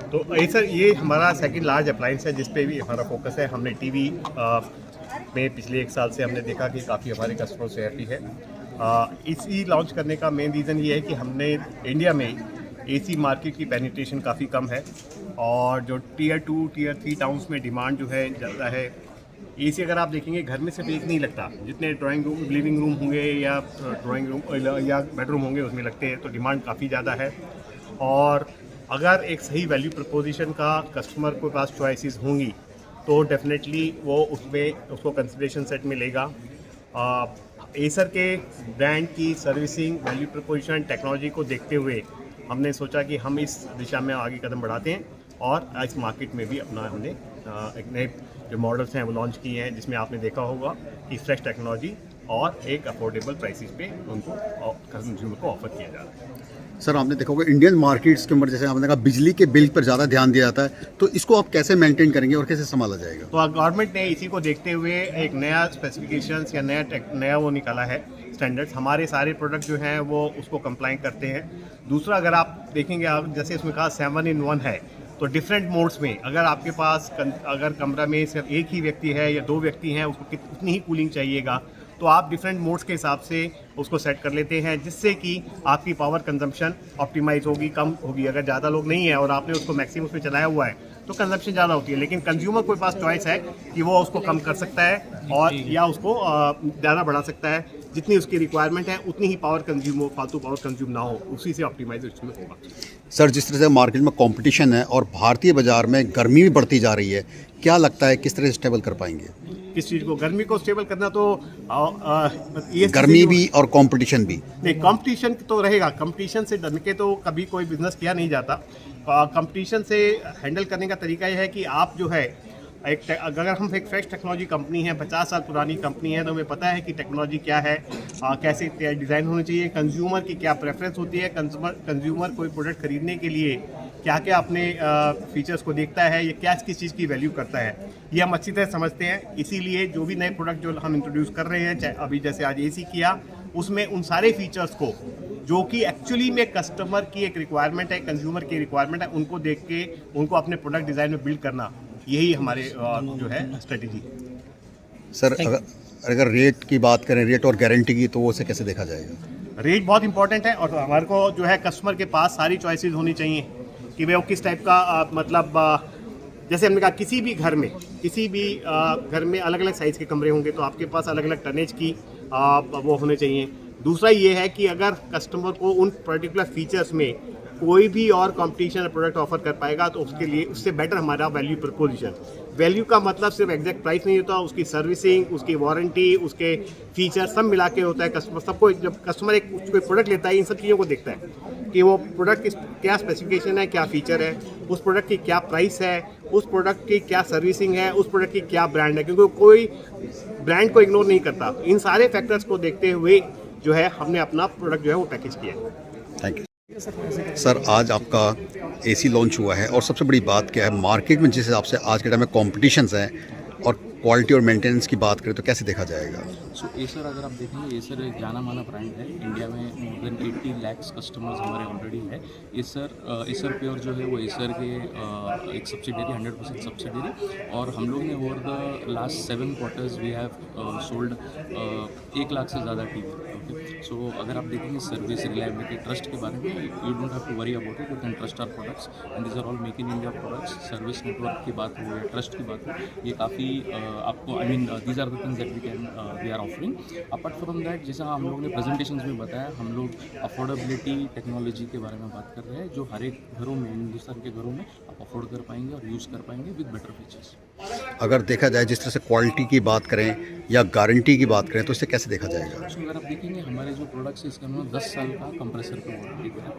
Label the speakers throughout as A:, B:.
A: तो सर ये हमारा सेकंड लार्ज अप्लायंस है जिस पे भी हमारा फोकस है। हमने टीवी में पिछले 1 साल से हमने देखा कि काफ़ी हमारे कस्टमर से हैप्पी है। इसी लॉन्च करने का मेन रीज़न ये है कि हमने इंडिया में एसी मार्केट की पेनिट्रेशन काफ़ी कम है और जो टियर 2 टियर 3 टाउन्स में डिमांड जो है ज़्यादा है। एसी अगर आप देखेंगे घर में सिर्फ एक नहीं लगता, जितने ड्राइंग रूम लिविंग रूम होंगे या ड्राइंग रूम या बेडरूम होंगे उसमें लगते हैं, तो डिमांड काफ़ी ज़्यादा है। और अगर एक सही वैल्यू प्रपोजिशन का कस्टमर के पास चॉइसेस होंगी तो डेफिनेटली वो उसमें उसको कंसिडरेशन सेट में लेगा। एसर के ब्रांड की सर्विसिंग वैल्यू प्रपोजिशन टेक्नोलॉजी को देखते हुए हमने सोचा कि हम इस दिशा में आगे कदम बढ़ाते हैं और इस मार्केट में भी अपना हमने एक नए जो मॉडल्स हैं वो लॉन्च किए हैं, जिसमें आपने देखा होगा कि फ्रेश टेक्नोलॉजी और एक अफोर्डेबल प्राइसेस पे उनको कंज्यूमर को ऑफर किया जा रहा है।
B: सर आपने देखा होगा इंडियन मार्केट्स के ऊपर जैसे आपने कहा बिजली के बिल पर ज़्यादा ध्यान दिया जाता है, तो इसको आप कैसे मेंटेन करेंगे और कैसे संभाला जाएगा?
A: तो गवर्नमेंट ने इसी को देखते हुए एक नया स्पेसिफिकेशंस या नया वो निकाला है स्टैंडर्ड्स। हमारे सारे प्रोडक्ट जो हैं वो उसको कंप्लाइंट करते हैं। दूसरा, अगर आप देखेंगे आप जैसे इसमें कहा 7 in 1 है, तो डिफरेंट मोड्स में अगर आपके पास अगर कमरा में सिर्फ एक ही व्यक्ति है या 2 व्यक्ति हैं, उसको कितनी ही कूलिंग चाहिएगा, तो आप डिफरेंट मोड्स के हिसाब से उसको सेट कर लेते हैं, जिससे कि आपकी पावर कंजम्पशन ऑप्टिमाइज होगी, कम होगी। अगर ज़्यादा लोग नहीं है और आपने उसको मैक्सिमम पे चलाया हुआ है तो कंजम्पशन ज़्यादा होती है, लेकिन कंज्यूमर के पास चॉइस है कि वो उसको कम कर सकता है और या उसको ज़्यादा बढ़ा सकता है। जितनी उसकी रिक्वायरमेंट है उतनी ही पावर कंज्यूम हो, फालतू पावर कंज्यूम ना हो, उसी से ऑप्टिमाइजेशन होगा।
B: सर जिस तरह से मार्केट में कंपटीशन है और भारतीय बाजार में गर्मी भी बढ़ती जा रही है, क्या लगता है किस तरह से स्टेबल कर पाएंगे?
A: किस चीज़ को? गर्मी को स्टेबल करना तो ये
B: गर्मी भी और कंपटीशन भी
A: नहीं, कंपटीशन तो रहेगा। कंपटीशन से डर के तो कभी कोई बिजनेस किया नहीं जाता। कंपटीशन से हैंडल करने का तरीका यह है कि आप जो है अगर हम एक फ्रेश टेक्नोलॉजी कंपनी है, 50 साल पुरानी कंपनी है, तो हमें पता है कि टेक्नोलॉजी क्या है, कैसे डिज़ाइन होनी चाहिए, कंज्यूमर की क्या प्रेफरेंस होती है, कंज्यूमर कोई प्रोडक्ट खरीदने के लिए क्या क्या अपने फीचर्स को देखता है, या क्या किस चीज़ की वैल्यू करता है, ये हम अच्छी तरह समझते हैं। इसीलिए जो भी नए प्रोडक्ट जो हम इंट्रोड्यूस कर रहे हैं, अभी जैसे आज एसी किया, उसमें उन सारे फीचर्स को जो कि एक्चुअली में कस्टमर की एक रिक्वायरमेंट है, कंज्यूमर की रिक्वायरमेंट है, उनको देख के उनको अपने प्रोडक्ट डिज़ाइन में बिल्ड करना, यही हमारे जो है स्ट्रेटेजी।
B: सर अगर रेट की बात करें, रेट और गारंटी की, तो वो उसे कैसे देखा जाएगा?
A: रेट बहुत इंपॉर्टेंट है और हमारे को जो है कस्टमर के पास सारी चॉइसेस होनी चाहिए कि वे वो किस टाइप का मतलब जैसे हमने कहा किसी भी घर में अलग अलग साइज़ के कमरे होंगे, तो आपके पास अलग अलग टनेज की वो होने चाहिए। दूसरा ये है कि अगर कस्टमर को उन पर्टिकुलर फीचर्स में कोई भी और कंपटीशन प्रोडक्ट ऑफर कर पाएगा तो उसके लिए उससे बेटर हमारा वैल्यू प्रपोजिशन। वैल्यू का मतलब सिर्फ एग्जैक्ट प्राइस नहीं होता, उसकी सर्विसिंग, उसकी वारंटी, उसके फीचर सब मिला के होता है। कस्टमर सबको, जब कस्टमर एक कोई प्रोडक्ट लेता है, इन सब चीज़ों को देखता है कि वो प्रोडक्ट की क्या स्पेसिफिकेशन है, क्या फीचर है, उस प्रोडक्ट की क्या प्राइस है, उस प्रोडक्ट की क्या सर्विसिंग है, उस प्रोडक्ट की क्या ब्रांड है, क्योंकि कोई ब्रांड को इग्नोर नहीं करता। इन सारे फैक्टर्स को देखते हुए जो है हमने अपना प्रोडक्ट जो है वो पैकेज किया है।
B: Thank you. सर आज आपका एसी लॉन्च हुआ है और सबसे बड़ी बात क्या है मार्केट में, जिस हिसाब से आज के टाइम में कॉम्पिटिशन्स हैं और क्वालिटी और मेंटेनेंस की बात करें तो कैसे देखा जाएगा?
C: एसर अगर आप देखेंगे, एसर एक जाना माना ब्रांड है। इंडिया में मोर देन 80 लाख कस्टमर्स हमारे ऑलरेडी है। एसर प्योर जो है वो एसर के एक सब्सिडरी, 100% सब्सिडरी, और हम लोग ने over the last 7 quarters we have sold 1 lakh से ज़्यादा टीवी। ओके, सो अगर आप देखेंगे सर्विस, रिलायबिलिटी, ट्रस्ट के बारे में, you don't have to worry about it, you can trust our products and this are all make in India products. Service network की बात हो या ट्रस्ट की बात हो, ये काफ़ी आपको these are the things that we are offering. Apart from that, जैसा हम लोगों ने प्रेजेंटेशंस में बताया, हम लोग अफोर्डेबिलिटी टेक्नोलॉजी के बारे में बात कर रहे हैं, जो हर एक घरों में, हिंदुस्तान के घरों में आप अफोर्ड कर पाएंगे और यूज़ कर पाएंगे विद बेटर फीचर्स।
B: अगर देखा जाए जिस तरह से क्वालिटी की बात करें या गारंटी की बात करें तो इसे कैसे देखा जाएगा?
C: सो अगर आप देखेंगे हमारे जो प्रोडक्ट्स है, इसका हम 10 साल का कंप्रेसर का वारंटी है,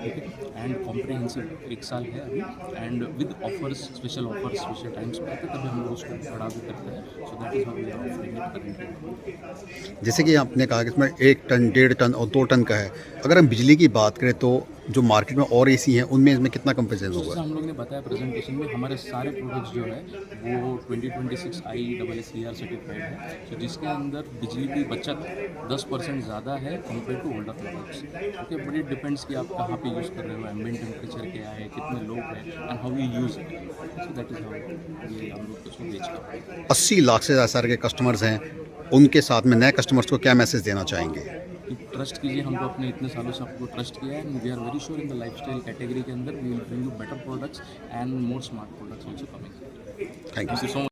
C: ठीक है, एंड कॉम्प्रिहेंसिव 1 साल है अभी, and with offers, special offers, special times पे आते हैं, तभी हम लोग उसको बढ़ा भी करते हैं। So that is how we are offering it currently.
B: जैसे कि आपने कहा कि इसमें 1 टन, 1.5 टन और 2 टन का है। अगर हम बिजली की बात करें तो जो मार्केट में और एसी हैं उनमें इसमें कितना कंपेरिजन
C: जैसे
B: होगा?
C: हम लोग ने बताया प्रेजेंटेशन में, हमारे सारे प्रोडक्ट्स जो है वो 2026 IEEE सर्टिफाइड है, तो जिसके अंदर बिजली की बचत 10% ज़्यादा है compare to older products. Okay, but it depends कि आप कहाँ पे यूज़ कर रहे हो, एम्बिएंट टेम्परेचर क्या है, कितने लोग हैं and how you use it. So that is how ये हम लोग उसको बेच रहे हैं।
B: 80 लाख से ज़्यादा के कस्टमर्स हैं, उनके साथ में नए कस्टमर्स को क्या मैसेज देना चाहेंगे?
C: ट्रस्ट कीजिए, हमको अपने इतने सालों से आपको ट्रस्ट किया है and we are very sure in the lifestyle category के अंदर we will bring you better products and more smart products also coming.
B: Thank you.
C: So